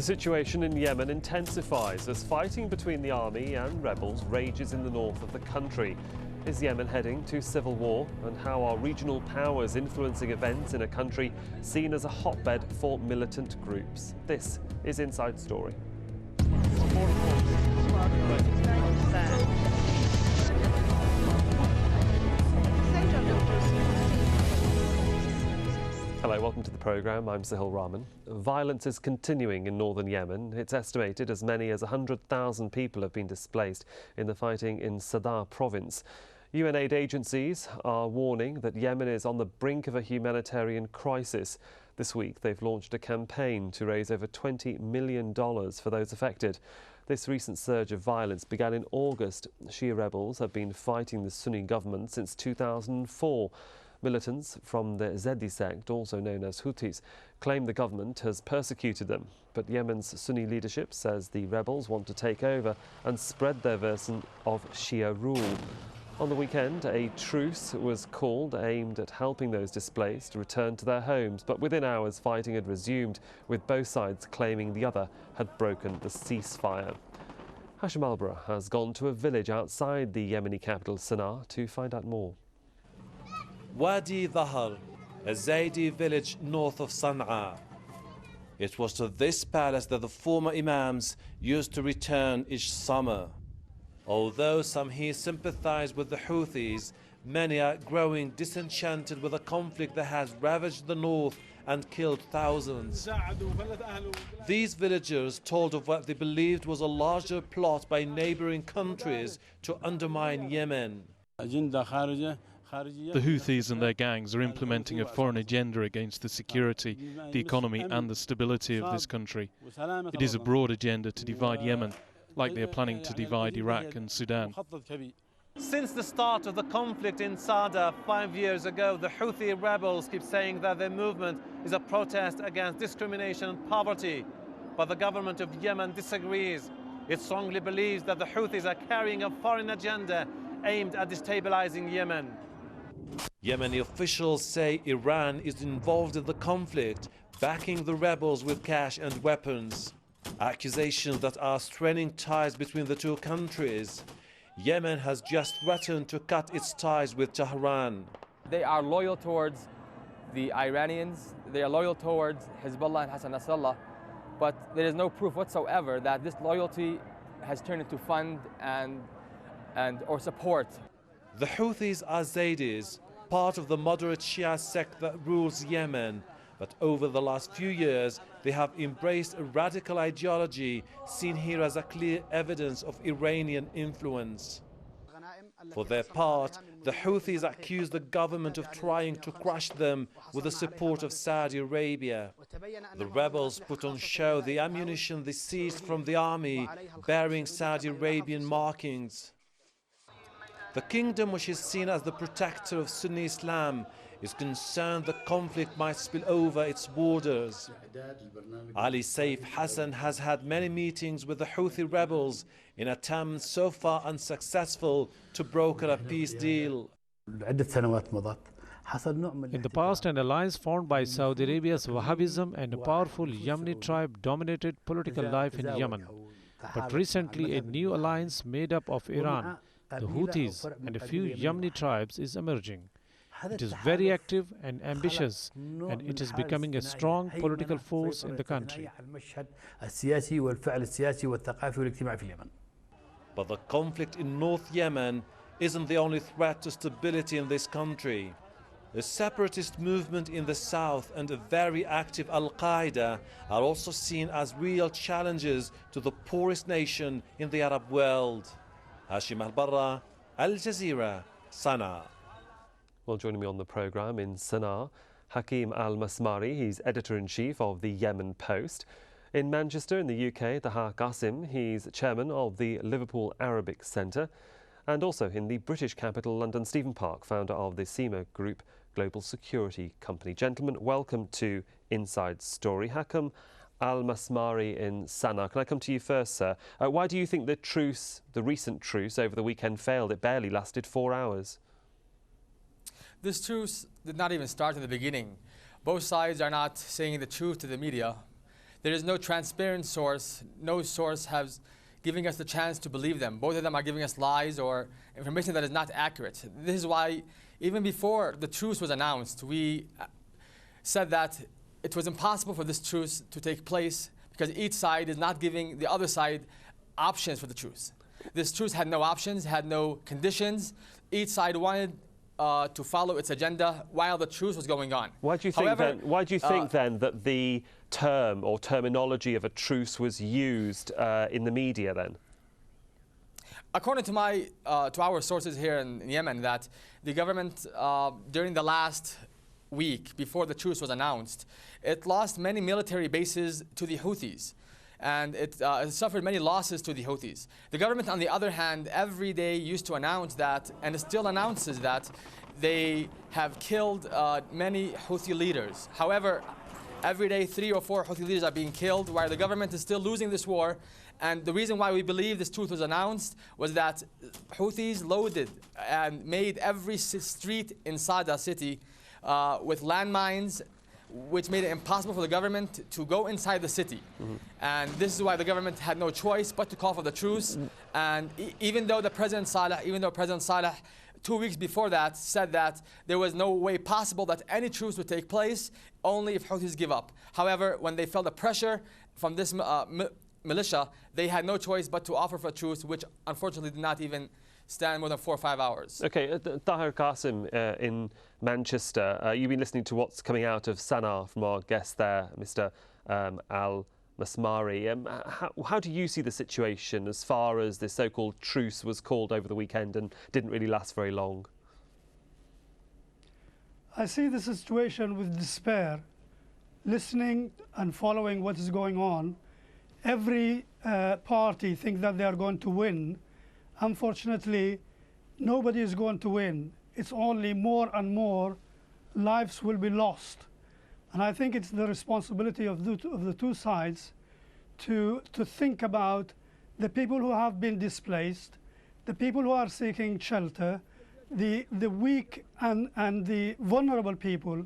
The situation in Yemen intensifies as fighting between the army and rebels rages in the north of the country. Is Yemen heading to civil war? And how are regional powers influencing events in a country seen as a hotbed for militant groups? This is Inside Story. Hello, welcome to the programme. I'm Sahil Rahman. Violence is continuing in northern Yemen. It's estimated as many as 100,000 people have been displaced in the fighting in Saada province. UN aid agencies are warning that Yemen is on the brink of a humanitarian crisis. This week, they've launched a campaign to raise over $20 million for those affected. This recent surge of violence began in August. Shia rebels have been fighting the Sunni government since 2004. Militants from the Zaidi sect, also known as Houthis, claim the government has persecuted them. But Yemen's Sunni leadership says the rebels want to take over and spread their version of Shia rule. On the weekend, a truce was called aimed at helping those displaced return to their homes. But within hours, fighting had resumed, with both sides claiming the other had broken the ceasefire. Hashim Albra has gone to a village outside the Yemeni capital, Sana'a, to find out more. Wadi Dhahar, a Zaidi village north of Sana'a. It was to this palace that the former imams used to return each summer. Although some here sympathize with the Houthis, many are growing disenchanted with a conflict that has ravaged the north and killed thousands. These villagers told of what they believed was a larger plot by neighboring countries to undermine Yemen. The Houthis and their gangs are implementing a foreign agenda against the security, the economy and the stability of this country. It is a broad agenda to divide Yemen, like they are planning to divide Iraq and Sudan. Since the start of the conflict in Saada 5 years ago, the Houthi rebels keep saying that their movement is a protest against discrimination and poverty. But the government of Yemen disagrees. It strongly believes that the Houthis are carrying a foreign agenda aimed at destabilizing Yemen. Yemeni officials say Iran is involved in the conflict, backing the rebels with cash and weapons. Accusations that are straining ties between the two countries. Yemen has just threatened to cut its ties with Tehran. They are loyal towards the Iranians, they are loyal towards Hezbollah and Hassan Nasrallah, but there is no proof whatsoever that this loyalty has turned into fund or support. The Houthis are Zaidis, part of the moderate Shia sect that rules Yemen. But over the last few years, they have embraced a radical ideology seen here as a clear evidence of Iranian influence. For their part, the Houthis accuse the government of trying to crush them with the support of Saudi Arabia. The rebels put on show the ammunition they seized from the army, bearing Saudi Arabian markings. The kingdom, which is seen as the protector of Sunni Islam, is concerned the conflict might spill over its borders. Ali Saif Hassan has had many meetings with the Houthi rebels in attempts so far unsuccessful to broker a peace deal. In the past, an alliance formed by Saudi Arabia's Wahhabism and a powerful Yemeni tribe dominated political life in Yemen. But recently, a new alliance made up of Iran, the Houthis and a few Yemeni tribes is emerging. It is very active and ambitious, and it is becoming a strong political force in the country. But the conflict in North Yemen isn't the only threat to stability in this country. A separatist movement in the south and a very active Al-Qaeda are also seen as real challenges to the poorest nation in the Arab world. Hashim Al-Barra, Al Jazeera, Sana'a. Well, joining me on the programme in Sana'a, HAKIM Al-MASMARI, he's editor-in-chief of the Yemen Post. In Manchester, in the UK, the HAKIM, he's chairman of the Liverpool Arabic Centre. And also in the British capital, London, Stephen Park, founder of the CEMA Group Global Security Company. Gentlemen, welcome to Inside Story. HAKIM Al-MASMARI in Sana'a. Can I come to you first, sir? Why do you think the recent truce over the weekend failed? It barely lasted 4 hours. This truce did not even start in the beginning. Both sides are not saying the truth to the media. there is no transparent source. No source has giving us the chance to believe them. Both of them are giving us lies or information that is not accurate. This is why, even before the truce was announced, we said that it was impossible for this truce to take place because each side is not giving the other side options for the truce. This truce had no options, had no conditions. Each side wanted to follow its agenda while the truce was going on. Why do you think, then, that the term or terminology of a truce was used in the media then? According to our sources here in Yemen, that the government, during the last week before the truce was announced, it lost many military bases to the Houthis. And it suffered many losses to the Houthis. The government, on the other hand, every day used to announce that, and it still announces that, they have killed many Houthi leaders. However, every day 3 or 4 Houthi leaders are being killed, while the government is still losing this war. And the reason why we believe this truth was announced was that Houthis loaded and made every street in Saada city with landmines, which made it impossible for the government to go inside the city. And this is why the government had no choice but to call for the truce. And even though President Saleh 2 weeks before that said that there was no way possible that any truce would take place, only if Houthis give up. However, when they felt the pressure from this militia, they had no choice but to offer for a truce, which unfortunately did not even stand more than 4 or 5 hours. Okay, Tahir Qasim in Manchester, you've been listening to what's coming out of Sana'a from our guest there, Mr. Al-MASMARI. How do you see the situation as far as this so-called truce was called over the weekend and didn't really last very long? I see the situation with despair. Listening and following what is going on, every party thinks that they are going to win. Unfortunately, nobody is going to win. It's only more and more lives will be lost. And I think it's the responsibility of the two sides to think about the people who have been displaced, the people who are seeking shelter, the weak and the vulnerable people.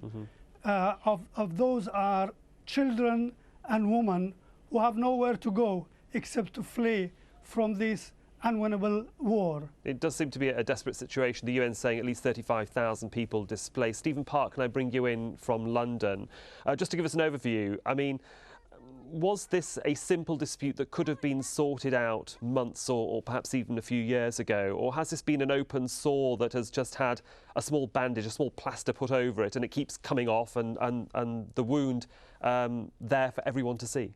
Of those are children and women who have nowhere to go except to flee from this unwinnable war. It does seem to be a desperate situation. The UN saying at least 35,000 people displaced. Stephen Park, can I bring you in from London? Just to give us an overview, I mean, was this a simple dispute that could have been sorted out months or perhaps even a few years ago? Or has this been an open sore that has just had a small bandage, a small plaster put over it, and it keeps coming off and the wound there for everyone to see?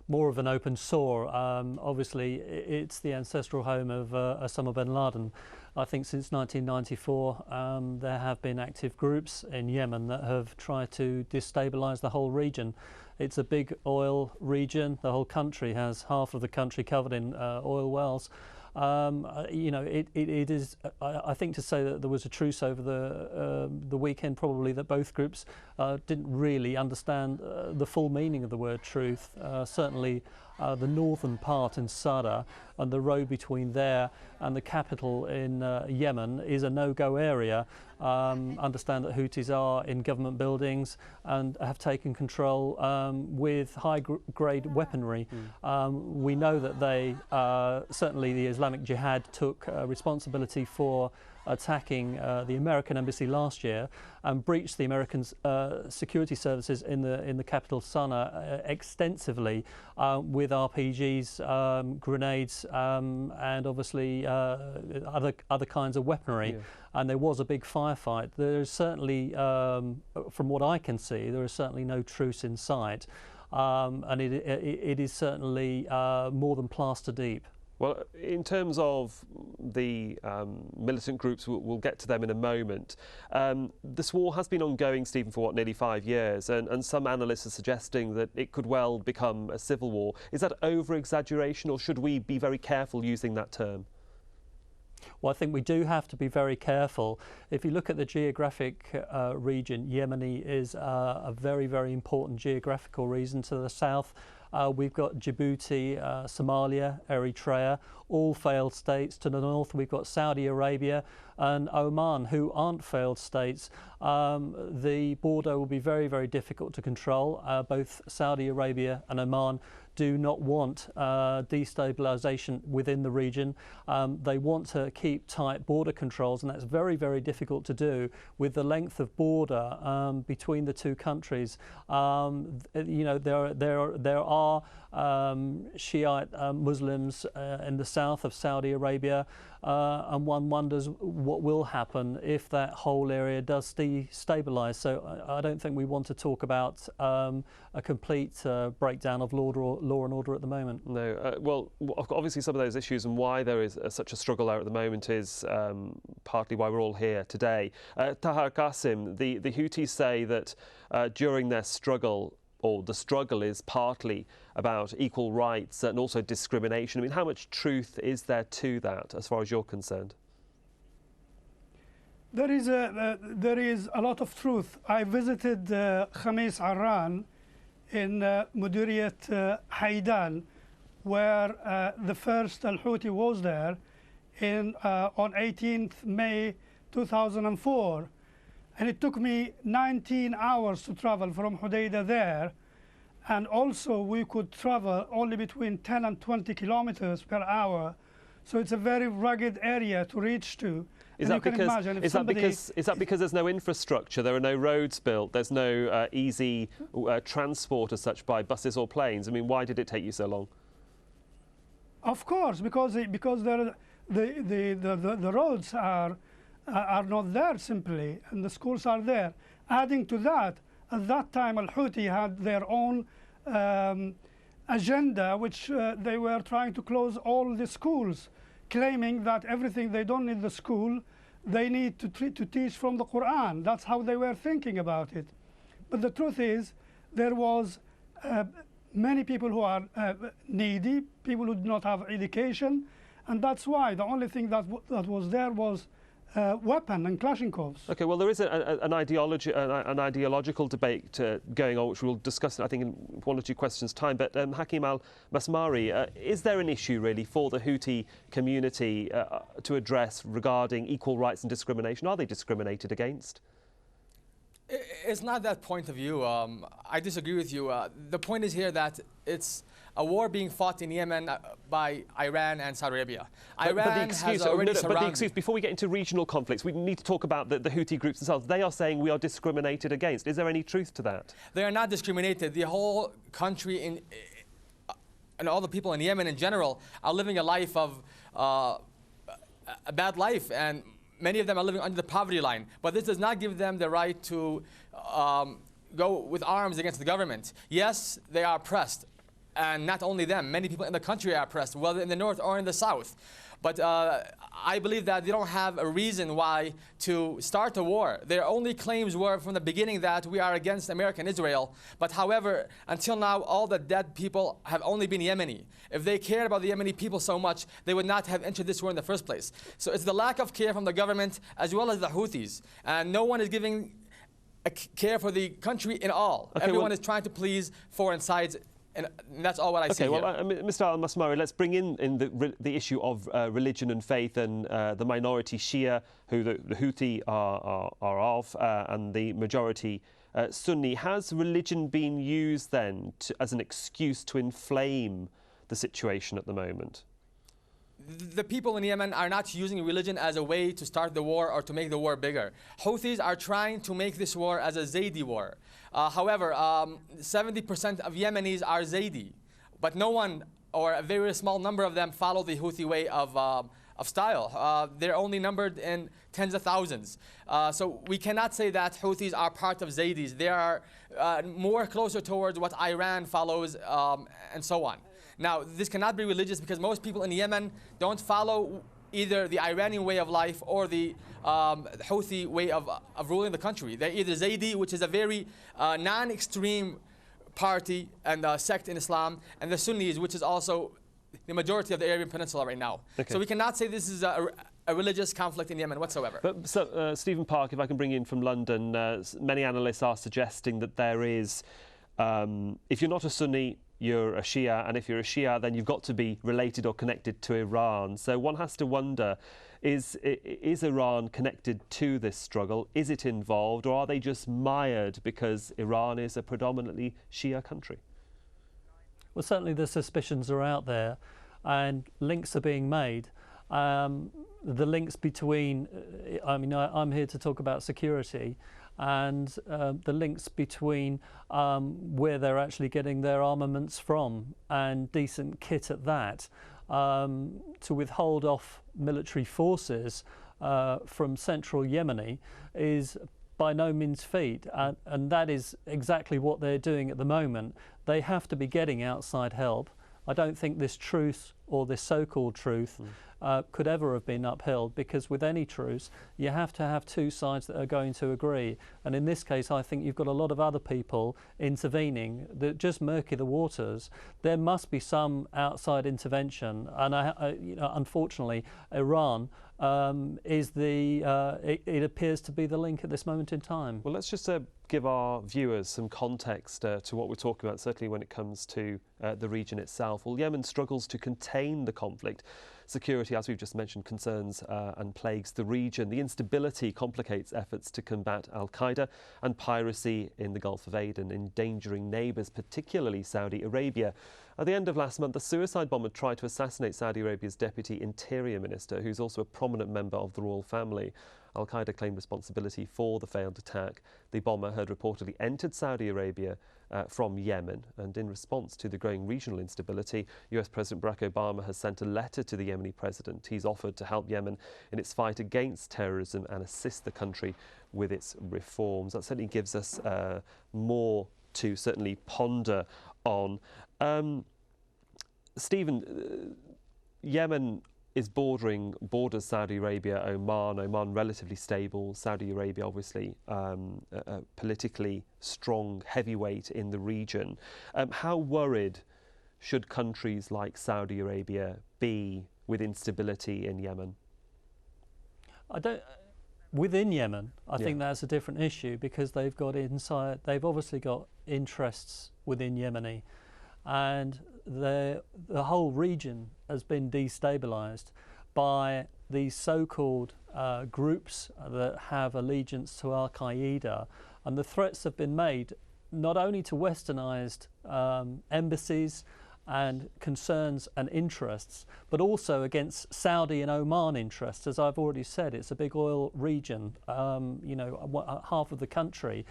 More of an open sore. Obviously, it's the ancestral home of Osama bin Laden. I think since 1994, there have been active groups in Yemen that have tried to destabilise the whole region. It's a big oil region. The whole country has half of the country covered in oil wells. You know, it is. I think to say that there was a truce over the weekend, probably that both groups didn't really understand the full meaning of the word truth. Certainly, the northern part in Saada and the road between there and the capital in Yemen is a no-go area. Understand that Houthis are in government buildings and have taken control with high-grade weaponry. We know that they, certainly the Islamic Jihad, took responsibility for attacking the American embassy last year and breached the American security services in the capital Sana'a extensively with RPGs, grenades, and obviously other kinds of weaponry. Yeah. And there was a big firefight. There is certainly, from what I can see, there is certainly no truce in sight, and it is certainly more than plaster deep. Well, in terms of the militant groups, we'll get to them in a moment. This war has been ongoing, Stephen, for what, nearly 5 years, and some analysts are suggesting that it could well become a civil war. Is that over-exaggeration, or should we be very careful using that term? Well, I think we do have to be very careful. If you look at the geographic region, Yemeni is a very, very important geographical region to the south. We've got Djibouti, Somalia, Eritrea, all failed states. To the north, we've got Saudi Arabia and Oman, who aren't failed states. The border will be very, very difficult to control. Both Saudi Arabia and Oman do not want destabilization within the region. They want to keep tight border controls, and that's very, very difficult to do with the length of border between the two countries. You know, there are Shiite Muslims in the south of Saudi Arabia, and one wonders what will happen if that whole area does destabilize. So I don't think we want to talk about a complete breakdown of law and order at the moment. No, well, obviously some of those issues and why there is such a struggle there at the moment is partly why we're all here today. Tahar Qasim, the Houthis say that during their struggle, or the struggle is partly about equal rights and also discrimination. I mean, how much truth is there to that as far as you're concerned? There is a lot of truth. I visited Khamis Arran in Mudiriyat Haidan, where the first Al-Houthi was there on 18th May 2004. And it took me 19 hours to travel from Hodeidah there. And also we could travel only between 10 and 20 kilometers per hour. So it's a very rugged area to reach to. Is that because there's no infrastructure, there are no roads built, there's no easy transport as such by buses or planes? I mean, why did it take you so long? Of course, because the roads are not there simply, and the schools are there. Adding to that, at that time Al-Houthi had their own agenda, which they were trying to close all the schools, claiming that everything, they don't need the school, they need to teach from the Quran. That's how they were thinking about it. But the truth is, there was many people who are needy, people who do not have education, and that's why the only thing that was there was weapon and Kalashnikovs. Okay, well, there is an ideological debate going on, which we'll discuss, I think, in one or two questions' time. But Hakim al-Masmari, is there an issue, really, for the Houthi community to address regarding equal rights and discrimination? Are they discriminated against? It's not that point of view. I disagree with you. The point is here that it's a war being fought in Yemen by Iran and Saudi Arabia. Iran has already surrounded... But the excuse, before we get into regional conflicts, we need to talk about the Houthi groups themselves. They are saying we are discriminated against. Is there any truth to that? They are not discriminated. The whole country and all the people in Yemen in general are living a life of a bad life, and many of them are living under the poverty line. But this does not give them the right to go with arms against the government. Yes, they are oppressed. And not only them, many people in the country are oppressed, whether in the north or in the south. But I believe that they don't have a reason why to start a war. Their only claims were from the beginning that we are against America and Israel. But however, until now, all the dead people have only been Yemeni. If they cared about the Yemeni people so much, they would not have entered this war in the first place. So it's the lack of care from the government as well as the Houthis. And no one is giving care for the country in all. Okay, everyone is trying to please foreign sides. And that's all what I see. Okay, well, Mr. al-Masmari, let's bring in the issue of religion and faith and the minority Shia, who the Houthi are of, and the majority Sunni. Has religion been used then as an excuse to inflame the situation at the moment? The people in Yemen are not using religion as a way to start the war or to make the war bigger. Houthis are trying to make this war as a Zaidi war. However, 70% of Yemenis are Zaidi, but no one, or a very small number of them, follow the Houthi way of style. They're only numbered in tens of thousands. So we cannot say that Houthis are part of Zaidis. They are more closer towards what Iran follows and so on. Now, this cannot be religious because most people in Yemen don't follow either the Iranian way of life or the Houthi way of ruling the country. They're either Zaidi, which is a very non-extreme party and sect in Islam, and the Sunnis, which is also the majority of the Arabian Peninsula right now. Okay. So we cannot say this is a religious conflict in Yemen whatsoever. But so, Stephen Park, if I can bring you in from London, many analysts are suggesting that there is if you're not a Sunni, you're a Shia, and if you're a Shia, then you've got to be related or connected to Iran. So one has to wonder, is Iran connected to this struggle? Is it involved, or are they just mired because Iran is a predominantly Shia country? Well, certainly the suspicions are out there, and links are being made. The links between, I mean, I'm here to talk about security, and the links between where they're actually getting their armaments from, and decent kit at that, to withhold off military forces from central Yemeni is by no means feat, and that is exactly what they're doing at the moment. They have to be getting outside help. I don't think this truce, or this so-called truce, could ever have been upheld, because with any truce you have to have two sides that are going to agree, and in this case I think you've got a lot of other people intervening that just murky the waters. There must be some outside intervention, and you know, unfortunately Iran is it appears to be the link at this moment in time. Well, let's just give our viewers some context to what we're talking about, certainly when it comes to the region itself. Well, Yemen struggles to contain the conflict. Security, as we've just mentioned, concerns and plagues the region. The instability complicates efforts to combat al-Qaeda and piracy in the Gulf of Aden, endangering neighbours, particularly Saudi Arabia. At the end of last month, a suicide bomber tried to assassinate Saudi Arabia's deputy interior minister, who's also a prominent member of the royal family. Al-Qaeda claimed responsibility for the failed attack. The bomber had reportedly entered Saudi Arabia from Yemen, and in response to the growing regional instability, US President Barack Obama has sent a letter to the Yemeni president. He's offered to help Yemen in its fight against terrorism and assist the country with its reforms. That certainly gives us more to certainly ponder on. Stephen, Yemen is borders Saudi Arabia, Oman relatively stable, Saudi Arabia obviously a politically strong heavyweight in the region. How worried should countries like Saudi Arabia be with instability in Yemen? Within Yemen, I think that's a different issue, because they've obviously got interests within Yemeni, and the whole region has been destabilised by these so-called groups that have allegiance to Al-Qaeda, and the threats have been made not only to westernised embassies and concerns and interests, but also against Saudi and Oman interests. As I've already said, it's a big oil region. You know, half of the country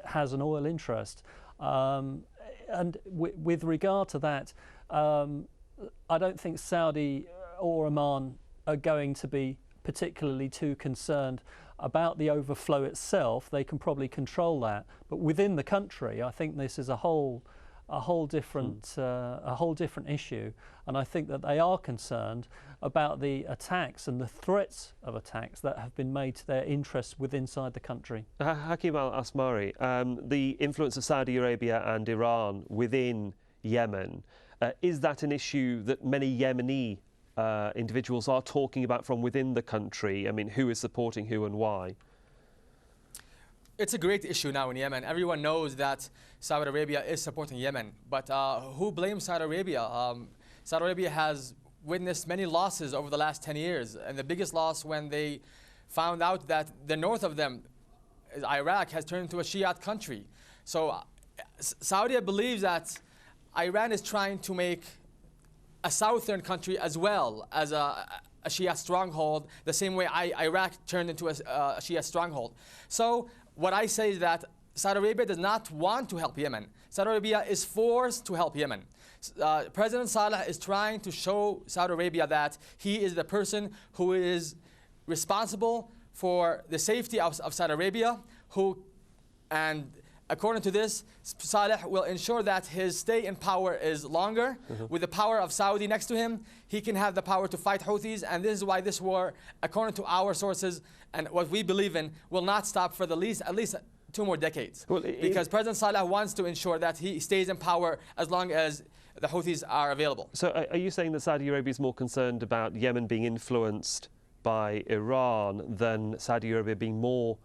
has an oil interest. And with regard to that, I don't think Saudi or Oman are going to be particularly too concerned about the overflow itself. They can probably control that, but within the country, I think this is a whole different issue, and I think that they are concerned about the attacks and the threats of attacks that have been made to their interests inside the country. Hakim al-Asmari, the influence of Saudi Arabia and Iran within Yemen, is that an issue that many Yemeni individuals are talking about from within the country? I mean, who is supporting who and why? It's a great issue now in Yemen. Everyone knows that Saudi Arabia is supporting Yemen, but who blames Saudi Arabia? Saudi Arabia has witnessed many losses over the last 10 years, and the biggest loss when they found out that the north of them, Iraq, has turned into a Shiite country. So Saudi believes that Iran is trying to make a southern country as well as a Shia stronghold, the same way Iraq turned into a Shia stronghold. So what I say is that Saudi Arabia does not want to help Yemen. Saudi Arabia is forced to help Yemen. President Saleh is trying to show Saudi Arabia that he is the person who is responsible for the safety of Saudi Arabia, and according to this, Saleh will ensure that his stay in power is longer. With the power of Saudi next to him, he can have the power to fight Houthis, and this is why this war, according to our sources and what we believe in, will not stop for at least 2 more decades. Well, because President Saleh wants to ensure that he stays in power as long as the Houthis are available. So are you saying that Saudi Arabia is more concerned about Yemen being influenced by Iran than Saudi Arabia being more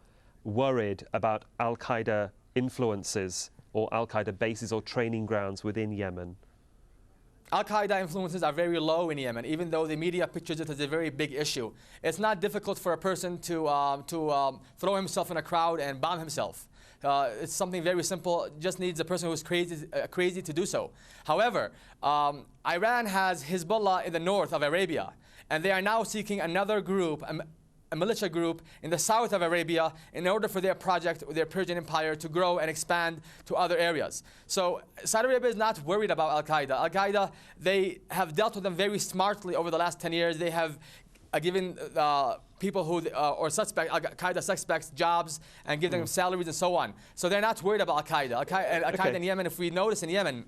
worried about Al-Qaeda influences or al-Qaeda bases or training grounds within Yemen? Al-Qaeda influences are very low in Yemen, even though the media pictures it as a very big issue. It's not difficult for a person to throw himself in a crowd and bomb himself. It's something very simple, just needs a person who's crazy to do so. However, Iran has Hezbollah in the north of Arabia, and they are now seeking another group, a militia group in the south of Arabia, in order for their project, their Persian Empire, to grow and expand to other areas. So Saudi Arabia is not worried about Al-Qaeda. Al-Qaeda, they have dealt with them very smartly over the last 10 years. They have given people who, or Al-Qaeda suspects jobs and give them salaries and so on. So they're not worried about Al-Qaeda. Al-Qaeda in Yemen, if we notice in Yemen,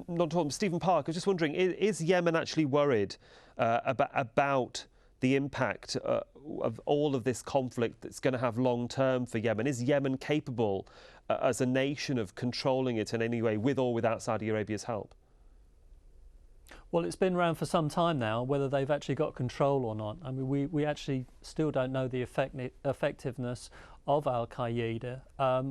not talking, Stephen Park, I was just wondering, is Yemen actually worried about the impact of all of this conflict that's going to have long term for Yemen? Is Yemen capable as a nation of controlling it in any way, with or without Saudi Arabia's help? Well, it's been around for some time now, whether they've actually got control or not. I mean, we actually still don't know the effectiveness of Al-Qaeda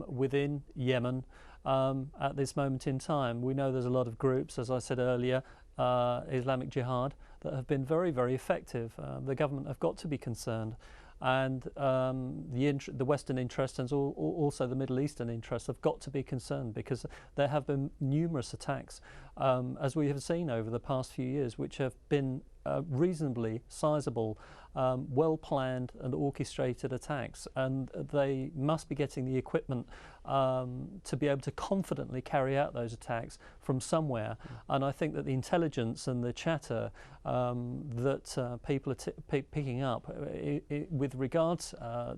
within Yemen at this moment in time. We know there's a lot of groups, as I said earlier, Islamic Jihad, that have been very, very effective. The government have got to be concerned, and the Western interests and also the Middle Eastern interests have got to be concerned, because there have been numerous attacks, as we have seen over the past few years, which have been reasonably sizable, well-planned and orchestrated attacks, and they must be getting the equipment to be able to confidently carry out those attacks from somewhere. And I think that the intelligence and the chatter that people are picking up with regards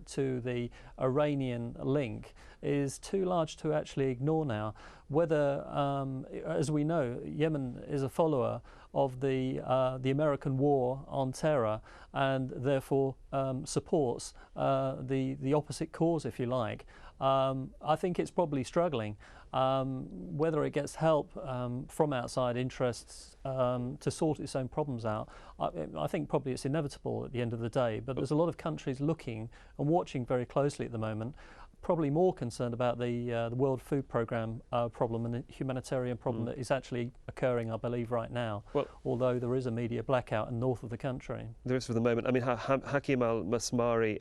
to the Iranian link is too large to actually ignore now. Whether, as we know, Yemen is a follower of the American war on terror, and therefore supports the opposite cause, if you like. I think it's probably struggling. Whether it gets help from outside interests to sort its own problems out, I think probably it's inevitable at the end of the day. But there's a lot of countries looking and watching very closely at the moment, probably more concerned about the World Food Programme problem and the humanitarian problem that is actually occurring, I believe, right now, although there is a media blackout in north of the country. There is for the moment. I mean, Hakim al-Masmari,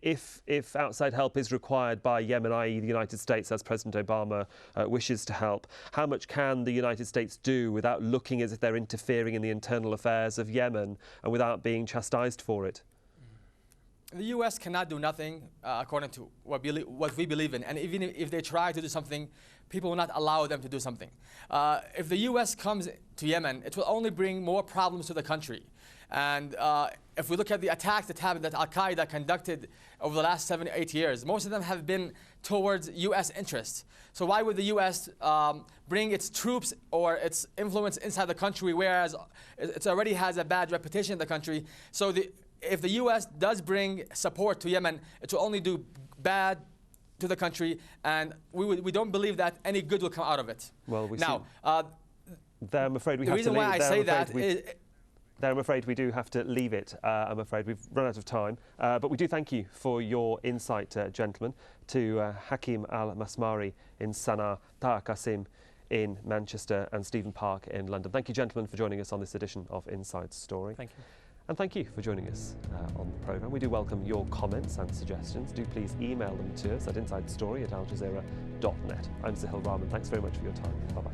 if outside help is required by Yemen, i.e. the United States, as President Obama wishes to help, how much can the United States do without looking as if they're interfering in the internal affairs of Yemen and without being chastised for it? The U.S. cannot do nothing according to what we believe in, and even if they try to do something, people will not allow them to do something. If the U.S. comes to Yemen, it will only bring more problems to the country. And if we look at the attacks that Al-Qaeda conducted over the last 7 or 8 years, most of them have been towards U.S. interests. So why would the U.S. bring its troops or its influence inside the country, whereas it already has a bad reputation in the country? So if the U.S. does bring support to Yemen, it will only do bad to the country, and we don't believe that any good will come out of it. Well, I'm afraid we have to leave. The reason why I say that is... I'm afraid we do have to leave it. I'm afraid we've run out of time. But we do thank you for your insight, gentlemen, to Hakim al-Masmari in Sana'a, Taha Qasim in Manchester, and Stephen Park in London. Thank you, gentlemen, for joining us on this edition of Inside Story. Thank you. And thank you for joining us on the programme. We do welcome your comments and suggestions. Do please email them to us at insidestory@aljazeera.net. I'm Zaidi Shia Muslims. Thanks very much for your time. Bye-bye.